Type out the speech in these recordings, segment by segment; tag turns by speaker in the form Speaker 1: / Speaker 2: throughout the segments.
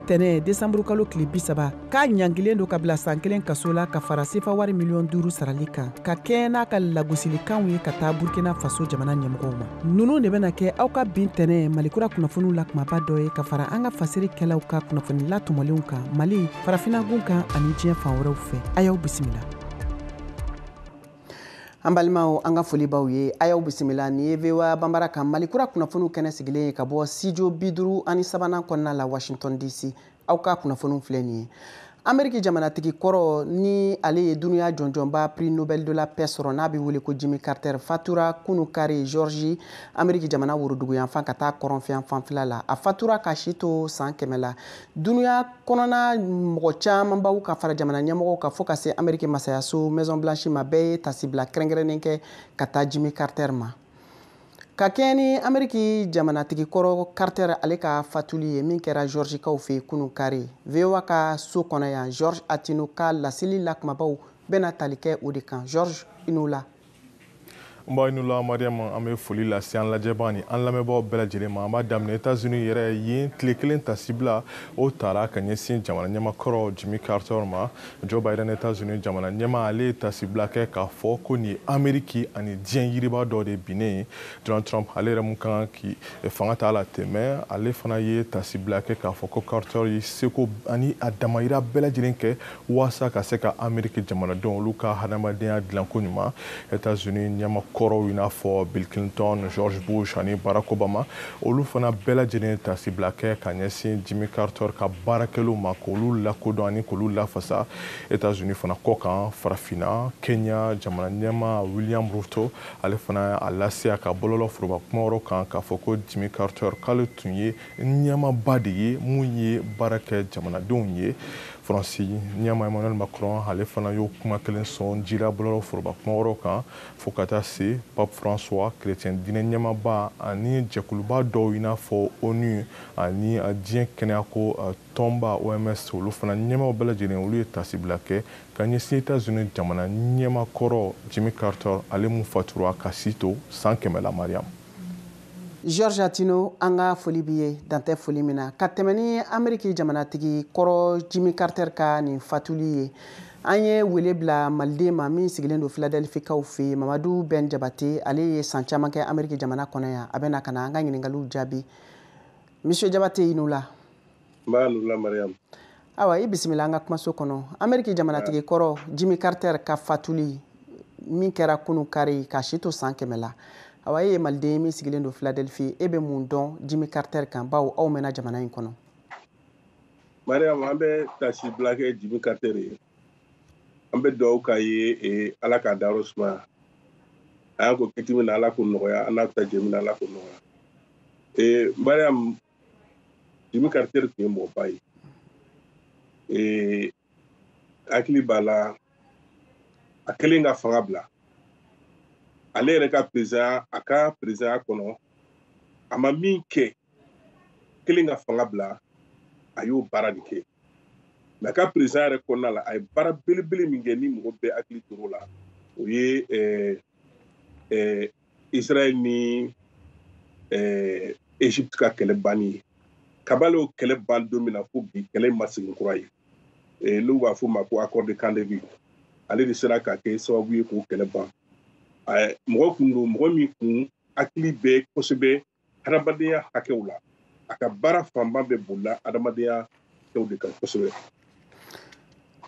Speaker 1: tɛnɛ desanburu kalo tile 30 k'a ɲangilen do ka bila san 1 kaso la ka fara sefa wari miliyɔn 5 sarali kan ka kɛɲɛ n'a ka lagosilikanw ye ka taa burkina faso jamana ɲɛmɔgɔw ma. Nunu de bena kɛ aw ka bin tɛnɛ malikura kunnafoniw la kumaba dɔ ye ka fara an ka fasirikɛlaw ka kunnafoni latɔmɔlenw kan Mali farafinagun kan ani diɲɛ fan wɛrɛw fɛ. A y'aw bisimila. An balimaw an ka foli b'aw ye, a y'aw bisimila. Ni ye VOA Banbara kan malikura kunnafoniw kɛnɛ sigilen ye ka bɔ studio 53 kɔnɔna la Washington DC. Aw ka kunnafoniw filɛ nin ye. Ameriki jamanatigi kɔrɔ ni ale ye dunuya jɔnjɔnba prix Nobel de la paix sɔrɔ n'a bɛ wele ko Jimmy Carter fatura kunu kari Georgie, Ameriki jamana worodugu yanfan ka taa kɔrɔnfɛn fanfɛla la. A fatura ka si to san 100 la. Dunuya kɔnɔna mɔgɔ caman baw ka fara jamana ɲɛmɔgɔw ka fɔ ka se Ameriki masayaso Maison Blanche ma bɛɛ ye tasibila kɛrɛnkɛrɛnnen kɛ ka taa Jimmy Carter ma. Ka kɛɲɛ ni Ameriki jamanatigi kɔrɔ Carter ale ka fatuli ye min kɛra George kaw fɛ kunu kari. VOA ka so kɔnɔ yan George Atino ka lasili la kumabaw bɛna tali kɛ o de kan. George Inola.
Speaker 2: Mbainula Mariam an bɛ foli lase an lajɛbaga ni an lamɛnbagaw bɛɛ lajɛlen ma. An b'a daminɛ États-Unis yɛrɛ yen tile kelen tasibila o taara ka ɲɛsin jamana ɲɛmakɔrɔ Jimmy Carter ma. Joe Biden États-Unis jamana ɲɛma ale ye tasibila kɛ k'a fɔ ko nin ye Ameriki ani diɲɛ yiriba dɔ de binnen ye. Donald Trump ale yɛrɛ mun kan k'i fanga ta la tɛmɛ ale fana ye tasibila kɛ k'a fɔ ko Carter ye seko ani a damayira bɛɛ lajɛlen kɛ waasa ka se ka Ameriki jamanadenw olu ka hadamadenya dilanko ɲuman. États-Unis ɲɛma kɔrɔw i n'a fɔ Bill Clinton, George Bush ani Barack Obama olu fana bɛɛ lajɛlen tasibila kɛ ka ɲɛsin Jimmy Carter ka baarakɛlaw ma k'olu lakodɔn ani k'olu lafasa. États-Unis fana kɔ kan farafina Kenya jamana ɲɛma William Ruto ale fana a lase a ka bɔlɔlɔ foroba kuma kan k'a fɔ ko Jimmy Carter k'ale tun ye ɲɛmaba de ye mun ye baara kɛ jamanadenw ye. Faransi ɲɛma Emmanuel Macron ale fana y'o kuma kelen sɔn jira bɔlɔlɔ foroba kuma kan fo ka taa se Pape François chrétien dinɛ ɲɛmaba ani jɛkuluba dɔw i n'a fɔ ONU ani diɲɛ kɛnɛyako tɔnba OMS olu fana ɲɛmaw bɛɛ lajɛlen olu ye tasibila kɛ ka ɲɛsin États-Unis jamana ɲɛmakɔrɔ Jimmy Carter ale mun fatura ka si to san 100 la Mariam.
Speaker 1: George Atino an ka foli b'i ye dantɛ foli min na ka tɛmɛ ni Ameriki jamanatigi kɔrɔ Jimmy Carter ka nin fatuli ye. An ye wele bila maliden ma min sigilen don Philadelphie kaw fɛ Mamadu Ben Jabate ale ye san caman kɛ Ameriki jamana kɔnɔ yan a bɛna ka na an ka ɲininkaliw jaabi. Monsieur Jabate i n'u la.
Speaker 3: Nba n'u la Mariam.
Speaker 1: Awa i bisimila an ka kumaso kɔnɔ. Ameriki jamanatigi kɔrɔ Jimmy Carter ka fatuli min kɛra kunu kari ka si to san 100 la. Awa e ye maliden min sigilen don Philadelphie e bɛ mun dɔn Jimmy Carter kan bawo aw mɛnna jamana in kɔnɔ.
Speaker 3: Mariam an bɛ tasibila kɛ Jimmy Carter ye. An bɛ dugawu k'a ye Ala k'a dayɔrɔ sumaya. A y'an ko kiti min na Ala k'o nɔgɔya an n'a bɛ taa jɛ min na Ala k'o nɔgɔya. Mariam Jimmy Carter tun ye mɔgɔba ye. Hakili b'a la a kɛlen ka fanga bila. Ale yɛrɛ ka président a ka président kɔnɔ a ma min kɛ kelen ka fanga bila a y'o baara de kɛ mais a ka président yɛrɛ kɔnɔna la a ye baara belebele min kɛ ni mɔgɔ bɛɛ hakili tor'o la o ye Israël ni Égypte ka kɛlɛ banni ye kabali o kɛlɛ ban don min na fo bi kɛlɛ ma segin kura ye n'u b'a fɔ ma ko accord de Camp David ale de sera ka kɛ sababu ye k'o kɛlɛ ban. Mɔgɔ kun don mɔgɔ min kun hakili bɛ kosɛbɛ hadamadenya hakɛw la a ka baara fanba bɛ bolila hadamadenya hakɛw de kan kosɛbɛ.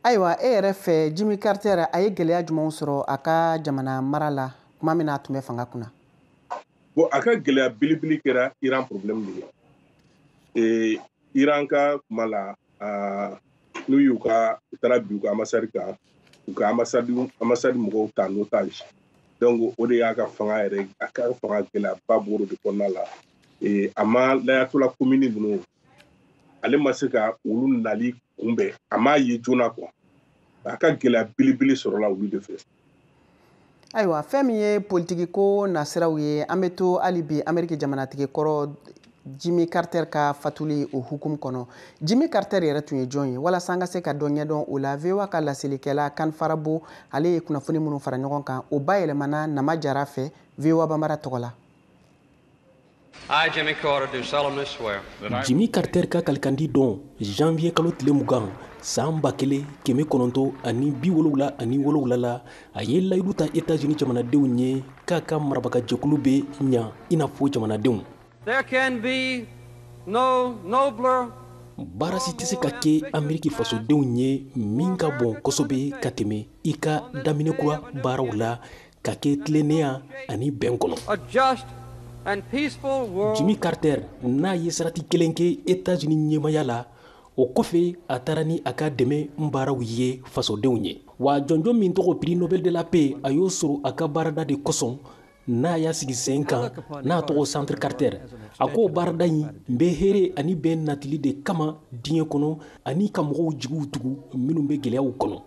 Speaker 1: Ayiwa e yɛrɛ fɛ Jimmy Carter a ye gɛlɛya jumɛnw sɔrɔ a ka jamana mara la tuma min na a tun bɛ fanga kunna.
Speaker 3: Bon a ka gɛlɛya belebele kɛra Iran problème de ye. Iran ka kuma la n'u y'u ka u taara bi u ka ambassade kan u ka ambassade mɔgɔw ta en otage. Donc o de y'a ka fanga yɛrɛ a ka fanga gɛlɛyaba b'o de kɔnɔna la. A ma layatola commune ninnu ale ma se ka olu nali kunbɛn a m'a ye joona quoi. A ka gɛlɛya belebele sɔrɔla olu de fɛ.
Speaker 1: Ayiwa fɛn min ye politiki ko nasiraw ye an bɛ to hali bi Ameriki jamanatigi kɔrɔ Jimmy Carter ka fatuli o hukumu kɔnɔ. Jimmy Carter yɛrɛ tun ye jɔn ye walasa an ka se ka dɔ ɲɛdɔn o la VOA ka lasilikɛla Kan Farabo ale ye kunnafoni minnu fara ɲɔgɔn kan o bayɛlɛmana Nama Jara fɛ VOA Banbara tɔgɔ la.
Speaker 4: I, Jimmy Carter, do solemnly swear.
Speaker 5: Jimmy Carter ka kalikandi don janvier kalo tile mugan san 1977 la a ye layidu ta États-Unis jamanadenw ye k'a ka marabaga jɛkulu bɛ ɲa i n'a fɔ jamanadenw.
Speaker 4: There can be no nobler
Speaker 5: baara si tɛ se ka kɛ Ameriki fasodenw ye min ka bon kosɛbɛ ka tɛmɛ i ka daminɛ kura baaraw la ka kɛ tilennenya ani bɛn kɔnɔ.
Speaker 4: a just and peaceful world.
Speaker 5: Jimmy Carter n'a ye sarati kelen kɛ États-Unis ɲɛmaya la o kɔfɛ a taara ni a ka dɛmɛ baaraw ye fasodenw ye. Wa jɔnjɔn min tɔgɔ prix Nobel de la paix a y'o sɔrɔ a ka baarada de kosɔn n'a y'a sigi sen kan n'a tɔgɔ Centre Carter. A ko baarada in bɛ hɛrɛ ani bɛn natili de kama diɲɛ kɔnɔ ani ka mɔgɔw jigiw tugu minnu bɛ gɛlɛyaw kɔnɔ.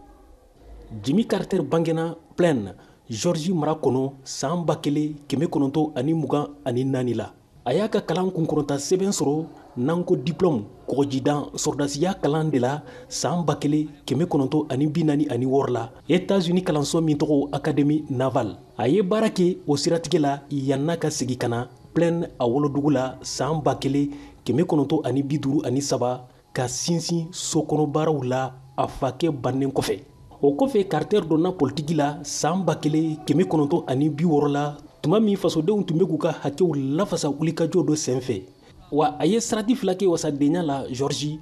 Speaker 5: Jimmy Carter bangena Plaine, Georgie mara kɔnɔ san 1924 la. A y'a ka kalan kunkɔrɔta sɛbɛn sɔrɔ n'an ko diplôme kɔgɔjidan sɔrdasiya kalan de la san 1946 la États-Unis kalanso min tɔgɔ Académie Navale. A ye baara kɛ o siratigɛ la yan'a ka segi ka na Plaine a wolodugu la san 1953 ka sinsin sokɔnɔbaaraw la a fakɛ bannen kɔfɛ. O kɔfɛ Carter donna politiki la san 1960 la tuma min fasodenw tun bɛ k'u ka hakɛw lafasa wulikajɔ dɔ senfɛ. Wa a ye sarati fila kɛ wasadenya la Georgie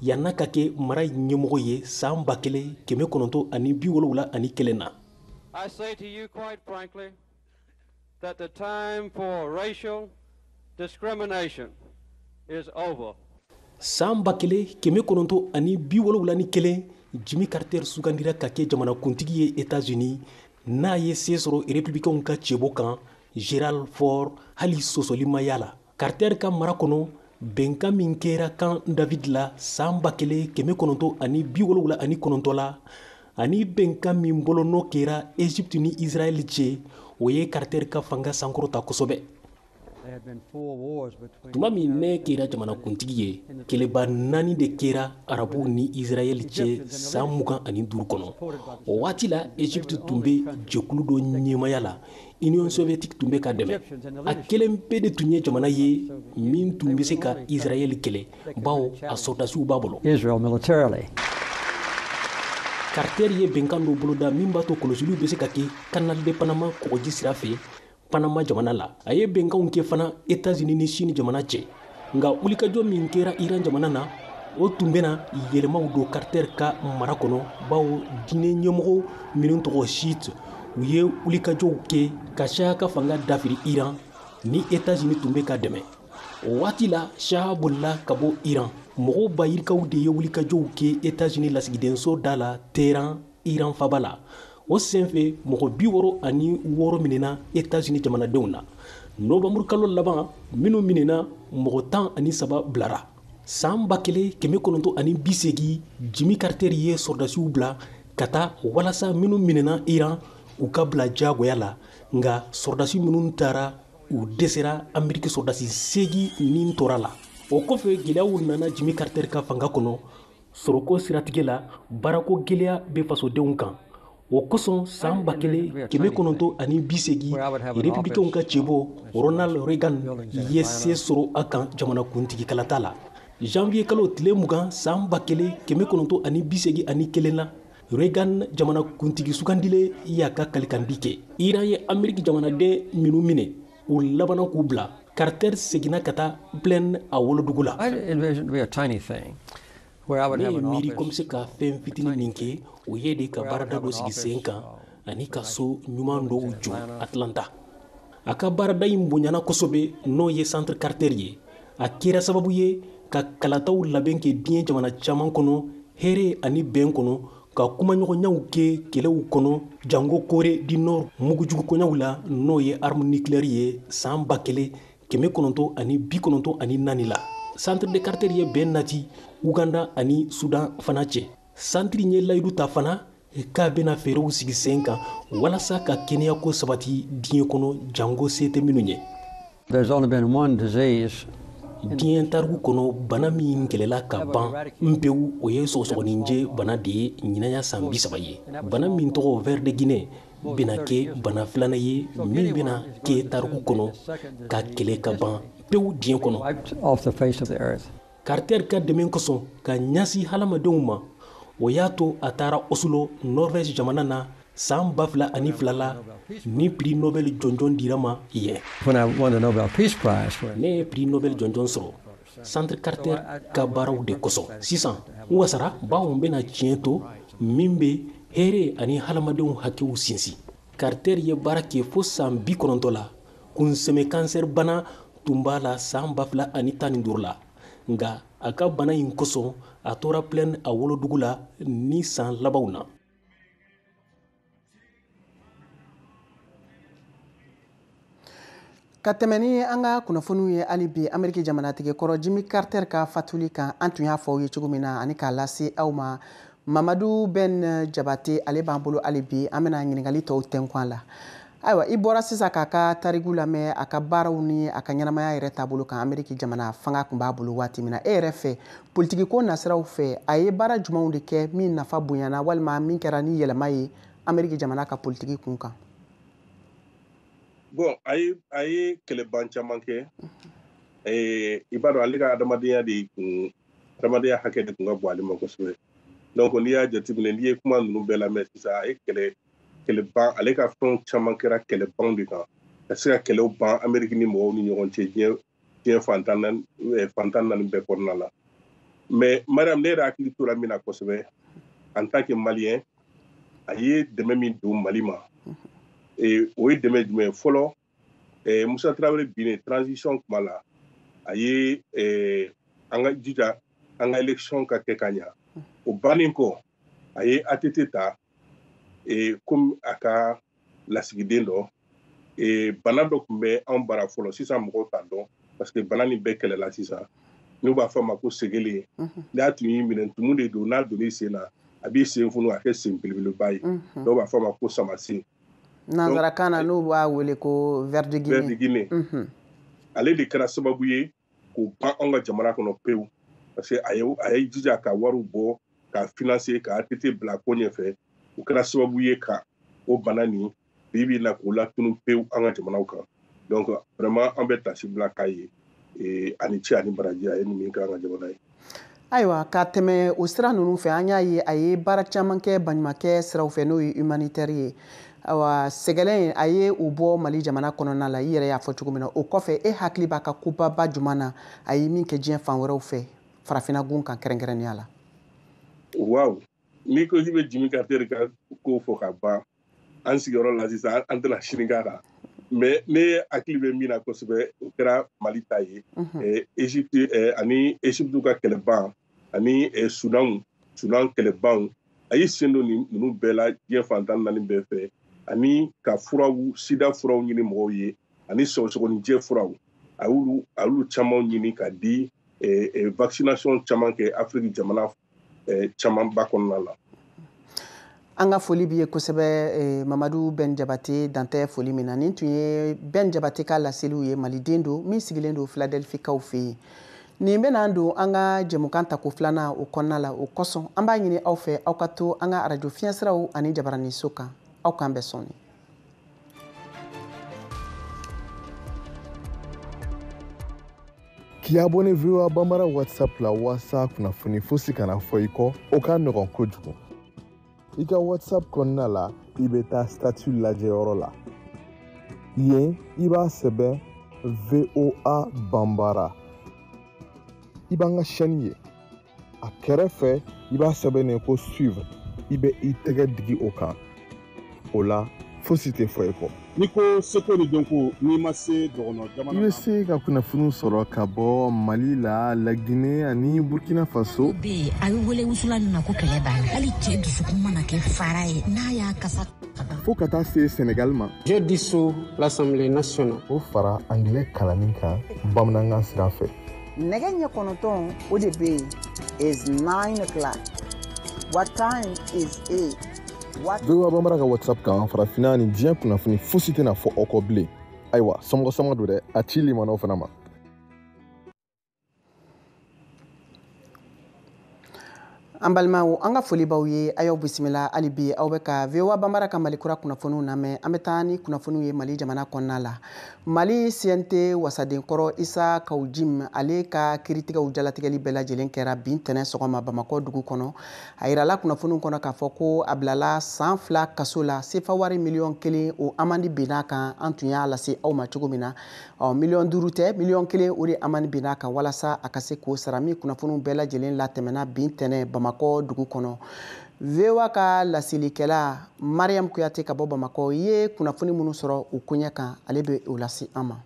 Speaker 5: yan'a ka kɛ mara ɲɛmɔgɔ ye san 1971 na.
Speaker 4: I say to you quite frankly that the time for racial discrimination is over.
Speaker 5: San 1971 Jimmy Carter sugandira ka kɛ jamanakuntigi ye États-Unis n'a ye se sɔrɔ républicains ka cɛbɔ kan Gerald Ford hali sɔsɔli ma y'a la. Carter ka mara kɔnɔ bɛnkan min kɛra kan David la san 1979 la ani bɛnkan min bɔlɔnɔ kɛra Égypte ni Israël cɛ o ye Carter ka fanga sankɔrɔta kosɛbɛ. Tuma min ne kɛra jamanakuntigi ye kɛlɛba 4 de kɛra arabu ni Israël cɛ san 25 kɔnɔ. O waati la Égypte tun bɛ jɛkulu dɔ ɲɛmaya la Union soviétique tun bɛ ka dɛmɛ. A kelen pe de tun ye jamana ye min tun bɛ se ka Israël kɛlɛ bawo a sɔrdasiw b'a bolo. Carter ye bɛnkan dɔ boloda min b'a to kɔlɔsiliw bɛ se ka kɛ Canal de Panama kɔgɔji sira fɛ Panama jamana la. A ye bɛnkanw kɛ fana États-Unis ni Chine jamana cɛ. Nka wulikajɔ min kɛra Iran jamana na o tun bɛna yɛlɛmaw don Carter ka mara kɔnɔ bawo diinɛ ɲɛmɔgɔ minnu tɔgɔ Chiite u ye wulikajɔw kɛ ka Shah ka fanga dafiri Iran ni États-Unis tun bɛ ka dɛmɛ. O waati la Shah bolila ka bɔ Iran. Mɔgɔw bayirikaw de ye wulikajɔw kɛ États-Unis lasigidenso da la Téhéran Iran faba la. O senfɛ mɔgɔ 66 minɛna États-Unis jamanadenw na. Novembre kalo laban minnu minɛna mɔgɔ 13 bilara. San 1980 Jimmy Carter ye sɔrdasiw bila ka taa walasa minnu minɛna Iran u ka bila jagoya la. Nka sɔrdasi minnu taara u dɛsɛra Ameriki sɔrdasi 8 nin tora la. O kɔfɛ gɛlɛyaw nana Jimmy Carter ka fanga kɔnɔ sɔrɔko siratigɛ la baarako gɛlɛya bɛ fasodenw kan. O kosɔn san 1980 républicains ka cɛbɔ Ronald Reagan ye se sɔrɔ a kan jamanakuntigi kalata la. Janvier kalo tile 20 san 1981 la Reagan jamanakuntigi sugandile y'a ka kalikandi kɛ. Iran ye Ameriki jamanaden minnu minɛ u labana k'u bila. Carter seginna ka taa Plaine a wolodugu la. Ne ye miiri ko n bɛ se ka fɛn fitinin min kɛ o ye de ka baarada dɔ sigi sen kan ani ka so ɲuman dɔw jɔ Atlanta. A ka baarada in bonyana kosɛbɛ n'o ye Centre Carter ye. A kɛra sababu ye ka kalataw labɛn kɛ diɲɛ jamana caman kɔnɔ hɛrɛ ani bɛn kɔnɔ ka kumaɲɔgɔnyaw kɛ kɛlɛw kɔnɔ Jango Corée du Nord mugujugukɔnyaw la n'o ye arme nucléaire ye san 1994 la. Centre de Carter ye bɛn nati Uganda ani Sudan fana cɛ. Centre ye layidu ta fana k'a bɛna fɛɛrɛw sigi sen kan walasa ka kɛnɛyako sabati diɲɛ kɔnɔ jango se tɛ minnu ye. Diɲɛ tariku kɔnɔ bana min kɛlɛla ka ban npewu o ye sɔgɔsɔgɔninjɛ bana de ye ɲinaya san 30 ye. Bana min tɔgɔ ver de Guinée bɛna kɛ bana filanan ye min bɛna kɛ tariku kɔnɔ ka kɛlɛ ka ban pewu diɲɛ kɔnɔ. Carter ka dɛmɛ kosɔn ka ɲasi halamadenw ma o y'a to a taara Oslo Norvège jamana na san 2002 la ni prix Nobel jɔnjɔn dira ma yen. Ne ye prix Nobel jɔnjɔn sɔrɔ Centre Carter ka baaraw de kosɔn. Sisan n wasara bawo n bɛna tiɲɛ to min bɛ hɛrɛ ani halamadenw hakɛw sinsin. Carter ye baara kɛ fo san 90 la kunsɛmɛ cancer bana tun b'a la san 2015 la. Nga a ka bana in kosɔn a tora plaine a wolodugu la ni san labanw na.
Speaker 1: Ka tɛmɛ ni an ka kunnafoniw ye hali bi Ameriki jamanatigɛ kɔrɔ Jimmy Carter ka fatuli kan an tun y'a fɔ aw ye cogo min na ani k'a lase aw ma Mamadu Ben Jabate ale b'an bolo hali bi an bɛna ɲininkali tɔw tɛnkun la. Ayiwa i bɔra sisan k'a ka tariku lamɛn a ka baaraw ni a ka ɲɛnamaya yɛrɛ taabolo kan Ameriki jamana fanga tun b'a bolo waati min na e yɛrɛ fɛ politiki ko nasiraw fɛ a ye baara jumanw de kɛ min nafa bonyana walima min kɛra ni yɛlɛma ye Ameriki jamana ka politiki kun kan.
Speaker 3: Bon, a ye kɛlɛban caman kɛ i b'a dɔn ale ka adamadenya hakɛ de kun ka bon ale ma kosɛbɛ. Donc n'i y'a jateminɛ n'i ye kuma ninnu bɛɛ lamɛn sisan a ye kɛlɛban ale ka fɛnw caman kɛra kɛlɛbanw de kan ka se ka kɛlɛw ban Ameriki ni mɔgɔw ni ɲɔgɔn cɛ diɲɛ fantan naani bɛɛ kɔnɔna la. Mais Mariam ne yɛrɛ hakili tora min na kosɛbɛ en tant que Malien a ye dɛmɛ min don Mali ma. O ye dɛmɛ jumɛn fɔlɔ Musa Traoré binnen transition kuma la a ye an ka jija an ka élection ka kɛ ka ɲa o bannen kɔ a ye ATT ta comme a ka lasigiden dɔ bana dɔ tun bɛ anw bara fɔlɔ sisan mɔgɔw t'a dɔn parce que bana nin bɛɛ kɛlɛla sisan n'u b'a fɔ a ma ko segele n'a tun y'i minɛ tumu de don n'a donn'i sen na a b'i sen funu a kɛ sen belebeleba ye dɔw b'a fɔ a ma ko samasi.
Speaker 1: Nanzarakan na n'u b'a wele ko ver de Guinée.
Speaker 3: Ale de kɛra sababu ye k'o ban anw ka jamana kɔnɔ pewu parce que a ye jija ka wariw bɔ ka financer ka ATT bila ko ɲɛfɛ o kɛra sababu ye ka o bana nin bi na k'o latunu pewu an ka jamanaw kan. Donc vraiment an bɛ tasi bila k'a ye ani ci ani baraji a ye nin min kɛ an ka jamana ye.
Speaker 1: Ayiwa ka tɛmɛ o sira ninnu fɛ an y'a ye a ye baara caman kɛ baɲumankɛ siraw fɛ n'o ye humanitaire ye. Awa sɛgɛlɛn a ye o bɔ Mali jamana kɔnɔna la i yɛrɛ y'a fɔ cogo min na o kɔfɛ e hakili b'a ka kubaba juman na a ye min kɛ diɲɛ fan wɛrɛw fɛ farafinna gun kan kɛrɛnkɛrɛnnenya la.
Speaker 3: Waaw n'i ko k'i bɛ Jimmy Carter ka ko fɔ ka ban an sigiyɔrɔ la sisan an tɛna sini k'a kan mais ne hakili bɛ min na kosɛbɛ o kɛra Mali ta ye Egypte ani Egypte ka kɛlɛban ani Sudan kɛlɛbanw a ye sen don ninnu bɛɛ la diɲɛ fantan naani bɛɛ fɛ ani ka furaw sida furaw ɲini mɔgɔw ye ani sɔgɔsɔgɔnijɛ furaw a y'olu caman ɲini ka di vaccination caman kɛ Afrique jamana camanba kɔnɔna la.
Speaker 1: An ka foli b'i ye kosɛbɛ Mamadu Ben Jabate dantɛ foli min na nin tun ye Ben Jabate ka laseliw ye Maliden don min sigilen don Philadelphie kaw fɛ yen. Nin bɛna don an ka jɛmukan tako filanan o kɔnɔna la o kosɔn an b'a ɲini aw fɛ aw ka to an ka radio fiɲɛsiraw ani jabaraniso kan aw k'an bɛɛ sɔni.
Speaker 2: K'i abonné VOA Bambara WhatsApp la walasa kunnafoni fosi kana fɔ i kɔ o ka nɔgɔn kojugu. I ka WhatsApp kɔnɔna la i bɛ taa statut lajɛyɔrɔ la. Yen i b'a sɛbɛn VOA Bambara. I b'an ka chaîne ye a kɛrɛfɛ i b'a sɛbɛnnen ko suivre i bɛ i tɛgɛ digi o kan o la fosi tɛ fɔ i kɔ.
Speaker 6: N'i ko seko ni dɔnko n'i ma se dɔgɔnɔ jamana
Speaker 2: I bɛ se ka kunnafoniw sɔrɔ ka bɔ Mali la, La Guinée ani Burkina Faso.
Speaker 7: Be a bɛ wele wusula nin na ko kɛlɛ banna hali cɛ dusukun mana kɛ fara ye n'a y'a kasa
Speaker 2: fo ka taa se Sénégal ma.
Speaker 8: Je dissous l'Assemblée nationale.
Speaker 2: O fara anglais kalanni kan bamanankan sira fɛ.
Speaker 9: Nɛgɛ ɲɛ kɔnɔntɔn o de bɛ yen is 9 o'clock. What time is it?
Speaker 2: VOA Bambara ka WhatsApp kan farafinna ni diɲɛ kunnafoni fosi tɛna fɔ aw kɔ bilen. Ayiwa samɔgɔ don dɛ a ci limanaw fana ma.
Speaker 1: An balimaw an ka foli b'aw ye a y'aw bisimila hali bi aw bɛ ka VOA Banbara ka Malikura kunnafoniw lamɛn an bɛ taa ni kunnafoniw ye Mali jamana kɔnɔna la. Mali CNT wasadenkɔrɔ Isa Kawujim ale ka kiiritigɛw jalatigɛli bɛɛ lajɛlen kɛra bi ntɛnɛn sɔgɔma Bamakɔ dugu kɔnɔ. A yirala kunnafoniw kɔnɔ k'a fɔ ko a bilala san 2 kaso la sefa wari $1,000,000 o amande binna kan an tun y'a lase aw ma cogo min na. $5,000,000 tɛ $1,000,000 o de amande binna kan walasa a ka se k'o sara min kunnafoniw bɛɛ lajɛlen latɛmɛna bi ntɛnɛn Bamakɔ dugu kɔnɔ. VOA ka lasilikɛla Mariam Kuyate ka bɔ Bamakɔ ye kunnafoni minnu sɔrɔ u koɲɛ kan ale bɛ o lase an ma.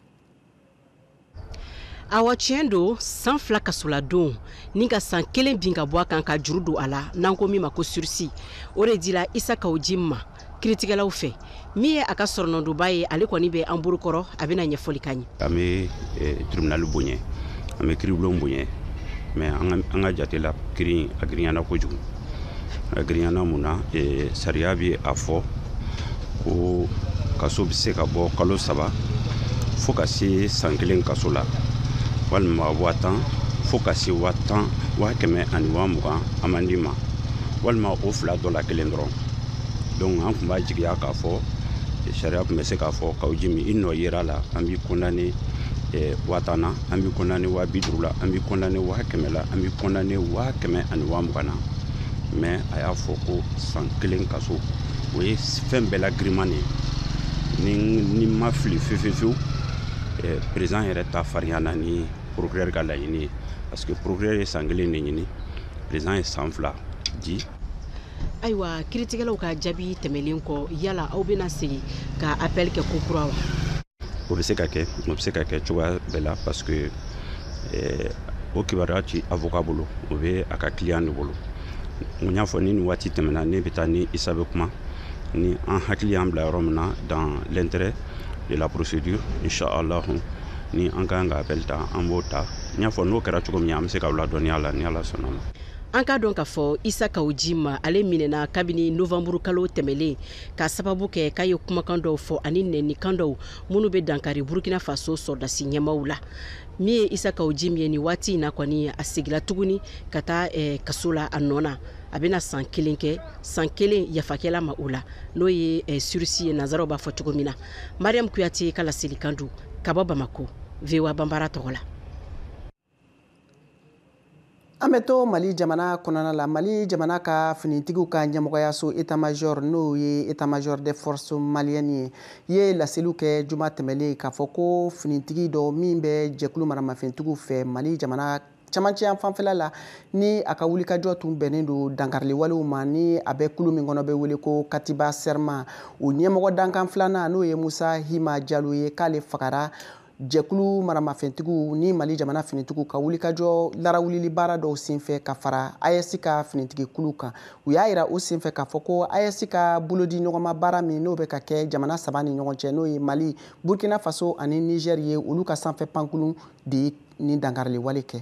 Speaker 10: Awa tiɲɛ don san 2 kasoladon ni ka san 1 bin ka bɔ a kan ka juru don a la n'an ko min ma ko sursi o de dira Isa Kawujim ma kiiritigɛlaw fɛ min ye a ka sɔrɔnɔdoba ye ale kɔni bɛ an bolokɔrɔ a bɛna ɲɛfɔli k'an ye.
Speaker 11: An bɛ tribunal boɲɛ an bɛ kiiribulon boɲɛ mais an ka jate la kiiri a girinyana kojugu a girinyana mun na sariya bɛ a fɔ ko kaso bɛ se ka bɔ kalo 3 fo ka se san 1 kaso la walima 10,000 fo ka se 10,120 amande ma walima o fila dɔ la kelen dɔrɔn. Donc an tun b'a jigiya k'a fɔ sariya tun bɛ se k'a fɔ Kawujim i nɔ yera la an b'i condamné 10,000 na an b'i condamné 50,000 la an b'i condamné 100,000 la an b'i condamné 120,020 na mais a y'a fɔ ko san 1 kaso o ye fɛn bɛɛ la giriman de ni ma fili fewu président yɛrɛ ta farinyana ni procureur ka laɲini ye parce que procureur ye san 1 de ɲini président ye san 2 di.
Speaker 10: Ayiwa kiiritigɛlaw ka jaabi tɛmɛlen kɔ yala aw bɛna segin ka appel kɛ ko kura wa?
Speaker 11: O bɛ se ka kɛ cogoya bɛɛ la parce que o kibaruya ci avocat bolo o bɛ a ka client de bolo. N y'a fɔ ni nin waati tɛmɛna ne bɛ taa ni Isa bɛ kuma ni an hakili y'an bila yɔrɔ min na dans l'intérêt de la procédure inchallah ni an kan ka appel ta an b'o ta. N y'a fɔ n'o kɛra cogo min an bɛ se ka ladɔnniya la ni Ala sɔnna ma.
Speaker 10: An ka dɔn k'a fɔ Isa Kawujim ale minɛna kabini novembre kalo tɛmɛlen ka sababu kɛ k'a ye kumakan dɔw fɔ ani nɛnikan dɔw minnu bɛ dankari Burkina Faso sɔrdasi ɲɛmaaw la. Min ye Isa Kawujim ye nin waati in na kɔni a segila tuguni ka taa kaso la a nɔ na a bɛna san 1 kɛ san 1 yafakɛla ma o la n'o ye sursi ye nanzaraw b'a fɔ cogo min na. Mariam Kuyate ka laselikan don ka bɔ Bamako VOA Banbara tɔgɔ la.
Speaker 1: An bɛ to Mali jamana kɔnɔna la Mali jamana ka finitigiw ka ɲɛmɔgɔyaso état-major n'o ye état-major des forces maliennes ye laseliw kɛ juma tɛmɛlen k'a fɔ ko finitigi dɔ min bɛ jɛkulu maramafɛntigiw fɛ Mali jamana camancɛ fanfɛla la ni a ka wulikajɔ tun bɛnnen don dankariliwalew ma ni a bɛ kulu min kɔnɔ bɛ wele ko Katiba Serma o ɲɛmɔgɔ dankan filanan n'o ye Musa Hima Jalo ye k'ale fagara jɛkulu maramafɛntigiw ni Mali jamana finitigiw ka wulikajɔ larawulili baara dɔw senfɛ ka fara AES ka finitigi kulu kan u y'a yira o senfɛ k'a fɔ ko AES ka bolodi ɲɔgɔnma baara min n'o bɛ ka kɛ jamana 3 ni ɲɔgɔn cɛ n'o ye Mali Burkina Faso ani Niger ye olu ka sanfɛ pankulu de ni dankariliwale kɛ.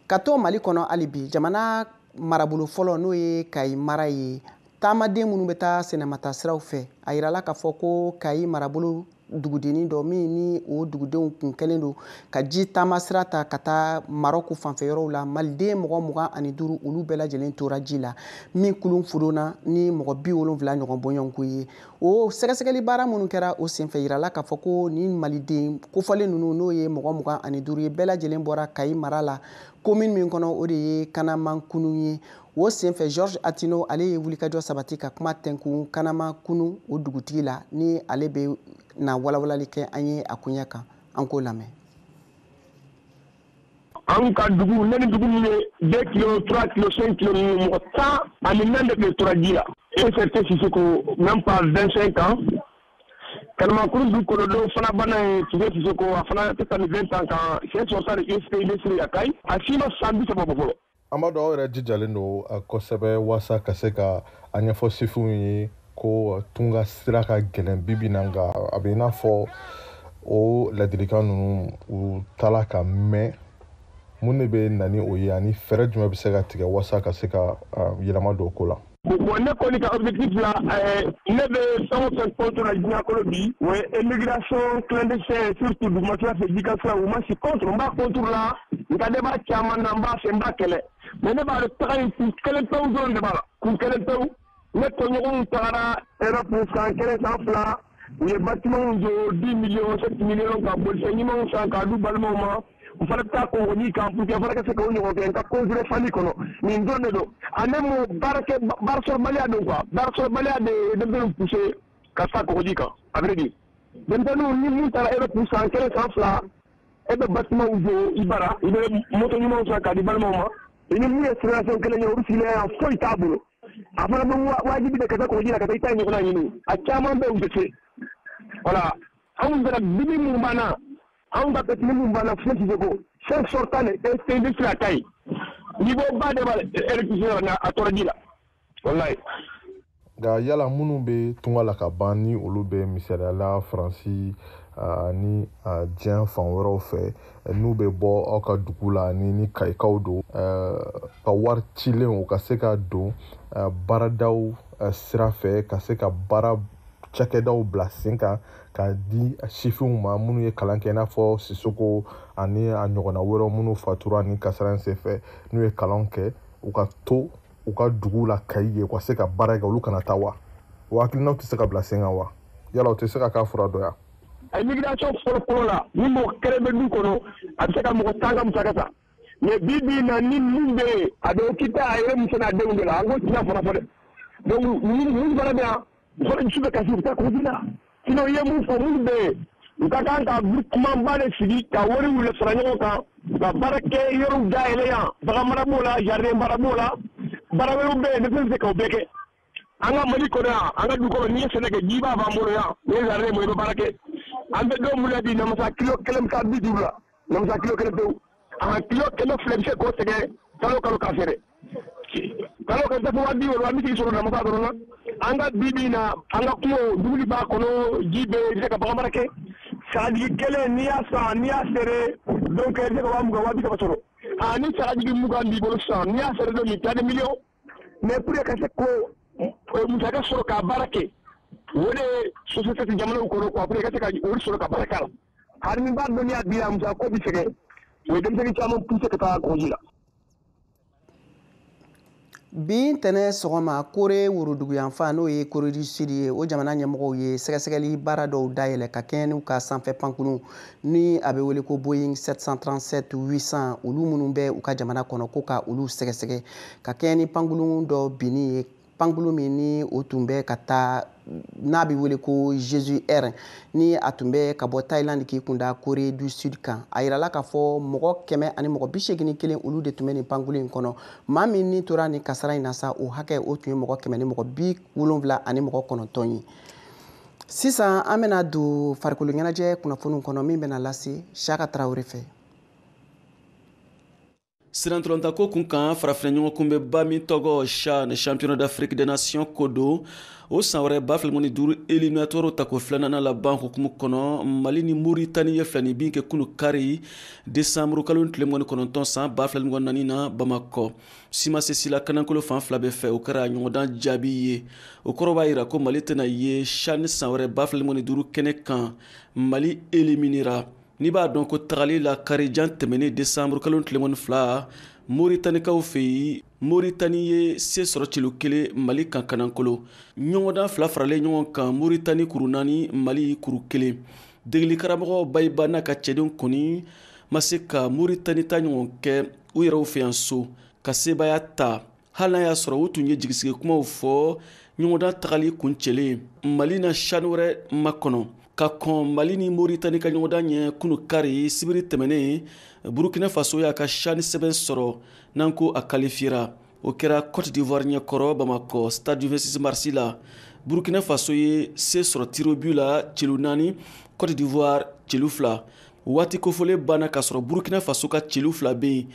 Speaker 1: Ka to Mali kɔnɔ hali bi jamana marabolo fɔlɔ n'o ye Kayi mara ye taamaden minnu bɛ taa sɛnɛmata siraw fɛ a yirala k'a fɔ ko Kayi marabolo dugudennin dɔ min ni o dugudenw kun kɛlen don ka ji taama sira ta ka taa Marɔku fanfɛ yɔrɔw la maliden mɔgɔ 25 olu bɛɛ lajɛlen tora ji la min kulun fudonna ni mɔgɔ 70 ɲɔgɔn bɔɲɔgɔnko ye o sɛgɛsɛgɛli baara minnu kɛra o senfɛ yirala k'a fɔ ko ni maliden kofɔlen ninnu n'o ye mɔgɔ 25 ye bɛɛ lajɛlen bɔra Kayi mara la commune min kɔnɔ o de ye Kanamakunu ye o senfɛ Georges Atino ale ye wulikajɔ sabati ka kuma tɛnkun Kanamakunu o dugutigi la ni ale bɛ na walawalali kɛ an ye a koɲɛ kan an k'o lamɛn.
Speaker 12: An ka dugu ne ni dugu min ye 2 kilo 3 kilo 5 kilo mɔgɔ 10 ani naani de bɛ tora ji la et c'était Sissoko même pas 25 ans Kanamakuru du kɔnɔdenw fana banna ye Tige Sissoko a fana tɛ tɛmɛ 20 ans kan c'est son sari il a Kayi a si ma san 30 bɔ fɔlɔ.
Speaker 2: An b'a dɔn aw yɛrɛ jijalen don kosɛbɛ waasa ka se ka a ɲɛfɔ sifinw ye ko tunga sira ka gɛlɛn bibi na nka a bɛ i n'a fɔ o ladilikan ninnu u tala ka mɛn mun de bɛ na ni o ye ani fɛɛrɛ jumɛn bɛ se ka tigɛ waasa ka se ka yɛlɛma don o ko la.
Speaker 12: Bon ne kɔni ka objectif la ne bɛ fɛn o fɛn contre la diɲɛ kɔnɔ bi o ye immigration clandestine surtout duguma sira fɛ jika sira u ma si contre n b'a contre la nka ne b'a caman na n b'a fɛ n b'a kɛlɛ mais ne b'a taga kun kelen pewu dɔrɔn de b'a la kun kelen pewu ne tɔɲɔgɔnw tagara Europe san 15 san fila u ye bâtiment jɔ 10 millions 7 millions ka bolifɛn ɲumanw san k'a du balimaw ma u fana bɛ taa kɔnkɔni kan pour que fana ka se k'o ɲɔgɔn kɛ n ka construire famille kɔnɔ nin dɔrɔn de don ani mo baara sɔrɔbaliya don quoi baara sɔrɔbaliya de ye denmisɛnninw pousser ka taa kɔnkɔni kan a vrai dire denmisɛnninw ni mun taara Europe san 1 san fila e bɛ bâtiment jɔ i bara i bɛ moto ɲumanw san k'a di balimaw ma i ni mun ye situation kelen ye olu sigilen yan foyi t'a bolo a fana bɛ wajibi de ka taa kɔnkɔni na ka taa i ta ɲɔgɔnna ɲini a caman bɛ u tɛ se voilà anw fana bibi mun b'an na anw ka petini mun b'an na fɛn tɛ se ko fɛn sortant de c'est industrie à taille niveau ba de b'a électricité la a tɔrɔ ji la wallahi
Speaker 2: nka yala minnu bɛ tunga la ka ban ni olu bɛ misaliyala Faransi ani diɲɛ fan wɛrɛw fɛ n'u bɛ bɔ aw ka dugu la ni kayikaw don ka wari cilen u ka se ka don baaradaw sira fɛ ka se ka baara cakɛdaw bila sen kan k'a di sifinw ma minnu ye kalan kɛ i n'a fɔ Sisoko ani a ɲɔgɔnna wɛrɛw minnu fatura ni kasara senfɛ n'u ye kalan kɛ u ka to u ka dugu la Kayi ye u ka se ka baara kɛ olu kana taa wa o hakilinaw tɛ se ka bila sen kan wa yala o tɛ se ka k'a fura dɔ ya
Speaker 12: immigration fɔlɔfɔlɔ la ni mɔgɔ kelen bɛ du kɔnɔ a bɛ se ka mɔgɔ 10 ka musaka ta mais bi bi in na ni min bɛ yen a bɛ occupé a yɛrɛ muso n'a denw de la an k'o tiɲɛ fɔlɔ fɔ dɛ donc mun fana bɛ yan fɔlɔ dusu bɛ kasi u bɛ taa kɔgɔji la sinon i ye mun fɔ mun bɛ yen u ka kan ka kumanba de sigi ka wari wuli fara ɲɔgɔn kan ka baara kɛ yɔrɔw dayɛlɛ yan bagan mara b'o la jardin mara b'o la baara wɛrɛw bɛ yen ne tɛ se k'o bɛɛ kɛ an ka Mali kɔnɔ yan an ka du kɔnɔ n'i ye sɛnɛ kɛ ji b'a b'an bolo yan n'i ye jardin mɔ i bɛ baara kɛ an bɛ don min na bi namasa kilo 1 bɛ taa 50 la namasa kilo 1 pewu a kilo 100 filɛ bɛ se k'o tigɛ kalo k'a feere kalo ka dafa wa 10 an bɛ sigi sɔrɔ namasa dɔrɔn na an ka bi bi in na an ka kungo dumuni b'a kɔnɔ ji bɛ i bɛ se ka bagan mara kɛ sagajigi kelen n'i y'a san n'i y'a feere donc i bɛ se ka wa 20 wa 30 sɔrɔ ni sagajigi 20 b'i bolo sisan n'i y'a feere don min t'as des millions mais pour que ka se ko musaka sɔrɔ k'a baara kɛ o de ye société jamanaw kɔnɔ quoi pour que ka se ka olu sɔrɔ ka baara k'a la hali ni b'a dɔn n'i y'a di yan musaka ko bɛ sɛgɛn o ye denmisɛnnin caman poussé ka taa kɔgɔji la.
Speaker 1: bi ntɛnɛ sɔgɔma kore woroduguyanfan n'o ye Corée du Sud ye o jamana ɲɛmɔgɔw ye sɛgɛsɛgɛli baara dɔw dayɛlɛ ka kɛɲɛ n'u ka sanfɛ pankuru ni a bɛ wele ko Boeing 737-800 olu minnu bɛ u ka jamana kɔnɔ ko ka olu sɛgɛsɛgɛ ka kɛɲɛ ni pankuru dɔ binni ye pankuru min ni o tun bɛ ka taa n'a bɛ wele ko Jesus Air ni a tun bɛ ka bɔ Thailand k'i kunda Corée du Sud kan a yirala k'a fɔ mɔgɔ 100 ani mɔgɔ 81 olu de tun bɛ nin pankuru in kɔnɔ maa min ni tora nin kasara in na sa o hakɛ o tun ye mɔgɔ 100 ni mɔgɔ 70 ani mɔgɔ 9 ye sisan an bɛna don farikolo ɲɛnajɛ kunnafoniw kɔnɔ min bɛna lase Saka Tarawele fɛ.
Speaker 13: Sirantolonta ko kun kan farafina ɲɔgɔn kun bɛ ba min tɔgɔ CHAN championnat d'Afrique des nations ko don o san wɛrɛ 2025 éliminatoire ta ko filanan laban hukumu kɔnɔ Mali ni Mauritanie ye filani bin kɛ kunu kari décembre kalo tile 19 san 2024 na Bamakɔ sima sesila kanankolo fan fila bɛ fɛ o kɛra ɲɔgɔndan jaabi ye o kɔrɔ b'a yira ko Mali tɛna ye CHAN san wɛrɛ 2025 kɛnɛ kan Mali éliminera n'i b'a dɔn ko tagali la karijan tɛmɛnen décembre kalo tile 12 Mauritaniekaw fɛ yen Mauritanie ye se sɔrɔ cilo 1 Mali kan kanankolo ɲɔgɔndan fila faralen ɲɔgɔn kan Mauritanie kuru 4 Mali kuru 1 degeli karamɔgɔ Bayiba n'a ka cɛdenw kɔni ma se ka Mauritanie ta ɲɔgɔn kɛ u yɛrɛw fɛ yan so ka sebaya ta hali n'a y'a sɔrɔ u tun ye jigisigi kumaw fɔ ɲɔgɔndan tagali kuncɛlen Mali na CHAN wɛrɛ makɔnɔ ka kɔn Mali ni Mauritanie ka ɲɔgɔndan ɲɛ kunu kari sibiri tɛmɛnen Burkina Faso y'a ka CHAN sɛbɛn sɔrɔ n'an ko a qualifiera o kɛra Côte d'Ivoire ɲɛkɔrɔ Bamakɔ stade du 26 mars la Burkina Faso ye se sɔrɔ tir au but la celu 4 Côte d'Ivoire celu 2 waati kofɔlen banna k'a sɔrɔ Burkina Faso ka celu 2 bɛ yen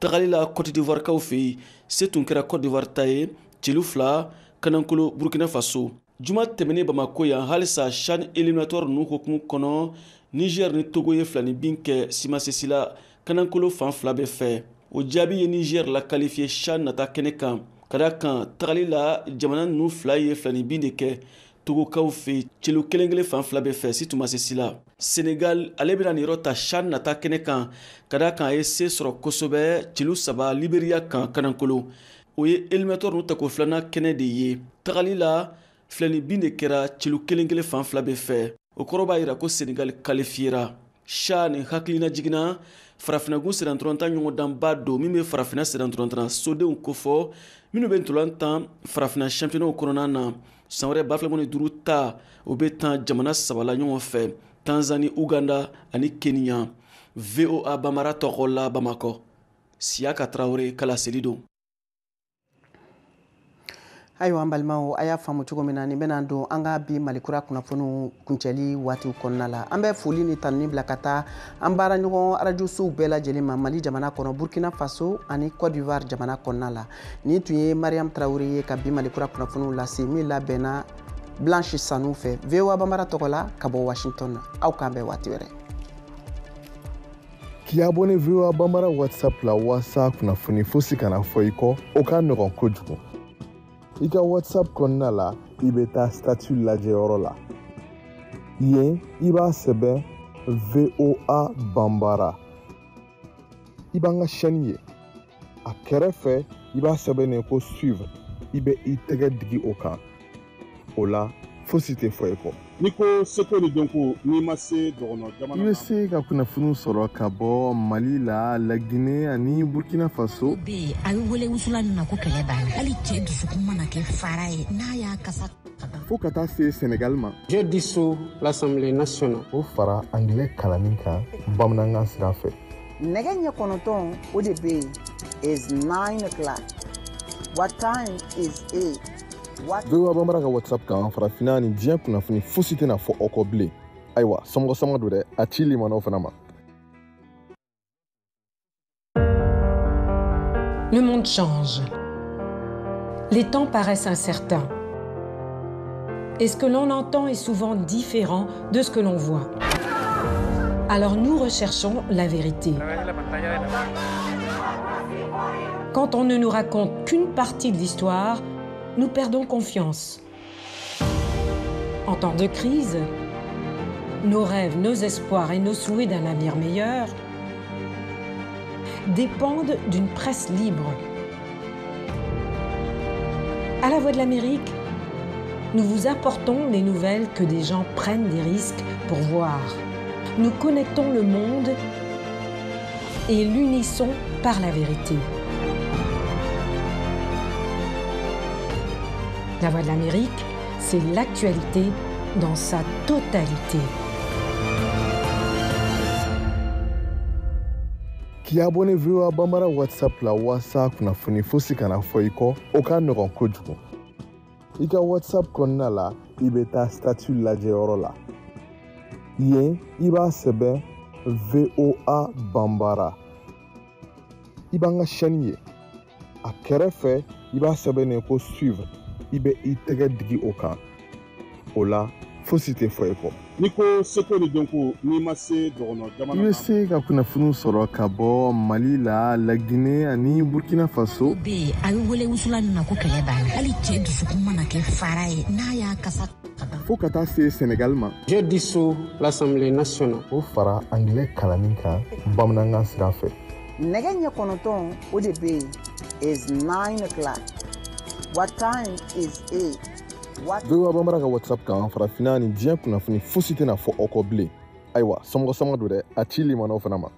Speaker 13: tagali la Côte d'Ivoire kaw fɛ yen se tun kɛra Côte d'Ivoire ta ye celu 2 kanankolo Burkina Faso juma tɛmɛnen Bamako yan halisa CHAN éliminatoire ninnu hukumu kɔnɔ Niger ni Togo ye filani bin kɛ simasesi la kanankolo fan fila bɛ fɛ o jaabi ye Niger la qualifié CHAN nata kɛnɛ kan ka da kan tagali la jamana ninnu fila ye filani bin de kɛ togokaw fɛ celu kelen fan fila bɛɛ fɛ si tuma se si la Senegal ale bɛna nin yɔrɔ ta CHAN nata kɛnɛ kan ka da kan a ye se sɔrɔ kosɛbɛ celu 3 Liberia kan kanankolo o ye éliminatoire nu tako filanan kɛnɛ de ye tagali la filɛni bin de kɛra celu kelen fan fila bɛɛ fɛ o kɔrɔ b'a yira ko Senegal qualifiera CHAN ni hakilina jiginna farafinagun sedantɔrɔntan ɲɔgɔn danba don min bɛ farafina sedantɔrɔntan sodenw kofɔ minnu bɛ ntolantan farafina championnat kɔnɔna na san wɛrɛ 2005 ta o bɛ tan jamana 3 la ɲɔgɔn fɛ Tanzanie, Uganda ani Kenya. VOA Bambara tɔgɔ la Bamakɔ. Siaka Traoré kala seli don.
Speaker 1: Ayiwa an balimaw a y'a faamu cogo min na nin bɛna don an ka bi malikura kunnafoniw kuncɛli waatiw kɔnɔna la an bɛ foli ni tanuni bila ka taa an baara ɲɔgɔn arajosow bɛɛ lajɛlen ma Mali jamana kɔnɔ Burkina Faso ani Côte d'Ivoire jamana kɔnɔna la nin tun ye Mariam Traoré ye ka bi malikura kunnafoniw lase min labɛnna Blanche Sanu fɛ VOA Bambara tɔgɔ la ka bɔ Washington aw k'an bɛn waati wɛrɛ.
Speaker 2: K'i abonné VOA Bambara WhatsApp la walasa kunnafoni fosi kana fɔ i kɔ o ka nɔgɔn kojugu. I ka WhatsApp kɔnɔna la i bɛ taa statut lajɛyɔrɔ la yen i b'a sɛbɛn VOA Bambara i b'an ka chaîne ye a kɛrɛfɛ i b'a sɛbɛnnen ko suivre i bɛ i tɛgɛ digi o kan o la fosi tɛ fɔ i kɔ.
Speaker 6: N'i ko seko ni dɔnko n'i ma se dɔgɔnɔ jamana
Speaker 2: I bɛ se ka kunnafoni sɔrɔ ka bɔ Mali la, La Guinée ani Burkina Faso.
Speaker 7: Be a bɛ wele wusula nin na ko kɛlɛ banna hali cɛ dusukun mana kɛ fara ye n'a y'a kasa
Speaker 2: fo ka taa se Sénégal ma.
Speaker 8: Je dissous l'Assemblée nationale.
Speaker 2: O fara anglais kalanni kan bamanankan sira fɛ.
Speaker 9: Nɛgɛ ɲɛ 9 o de bɛ yen is 9 o'clock. What time is 8?
Speaker 2: VOA Bambara ka WhatsApp kan farafina ni diɲɛ kunnafoni fosi tɛna fɔ aw kɔ bilen. Ayiwa sɔmɔgɔ don dɛ a ci limanaw fana ma.
Speaker 14: Le monde change. Les temps paraissent incertains. Et ce que l'on entend est souvent différent de ce que l'on voit. Alors nous recherchons la vérité. Quand on ne nous raconte qu'une partie de l'histoire, nous perdons confiance. En temps de crise, nos rêves, nos espoirs et nos souhaits d'un avenir meilleur dépendent d'une presse libre. À la Voix de l'Amérique, nous vous apportons les nouvelles que des gens prennent des risques pour voir. Nous connectons le monde et l'unissons par la vérité. La Voix de l'Amérique, c'est l'actualité dans sa totalité.
Speaker 2: K'i abonné VOA Bambara WhatsApp la walasa kunnafoni fosi kana fɔ i kɔ o ka nɔgɔn kojugu. I ka WhatsApp kɔnɔna la i bɛ taa statut lajɛyɔrɔ la yen i b'a sɛbɛn VOA Bambara i b'an ka chaîne ye a kɛrɛfɛ i b'a sɛbɛnnen ko suivre i bɛ i tɛgɛ digi o kan o la fosi tɛ fɔ i kɔ.
Speaker 6: N'i ko seko ni dɔnko n'i ma se dɔgɔnɔ jamana
Speaker 2: I bɛ se ka kunnafoni sɔrɔ ka bɔ Mali la, La Guinée ani Burkina Faso.
Speaker 7: Be a bɛ wele wusula nin na ko kɛlɛ banna hali cɛ dusukun mana kɛ fara ye n'a y'a kasa
Speaker 2: fo ka taa se Sénégal ma.
Speaker 8: Je dissous l'Assemblée nationale.
Speaker 2: O fara anglais kalanni kan bamanankan sira fɛ.
Speaker 9: Nɛgɛ ɲɛ 9 o de bɛ yen is 9 o'clock. What time is 8?
Speaker 2: VOA Bambara ka WhatsApp kan farafina ni diɲɛ kunnafoni fosi tɛna fɔ aw kɔ bilen. Ayiwa sɔmɔgɔ don dɛ a ci limanaw fana ma.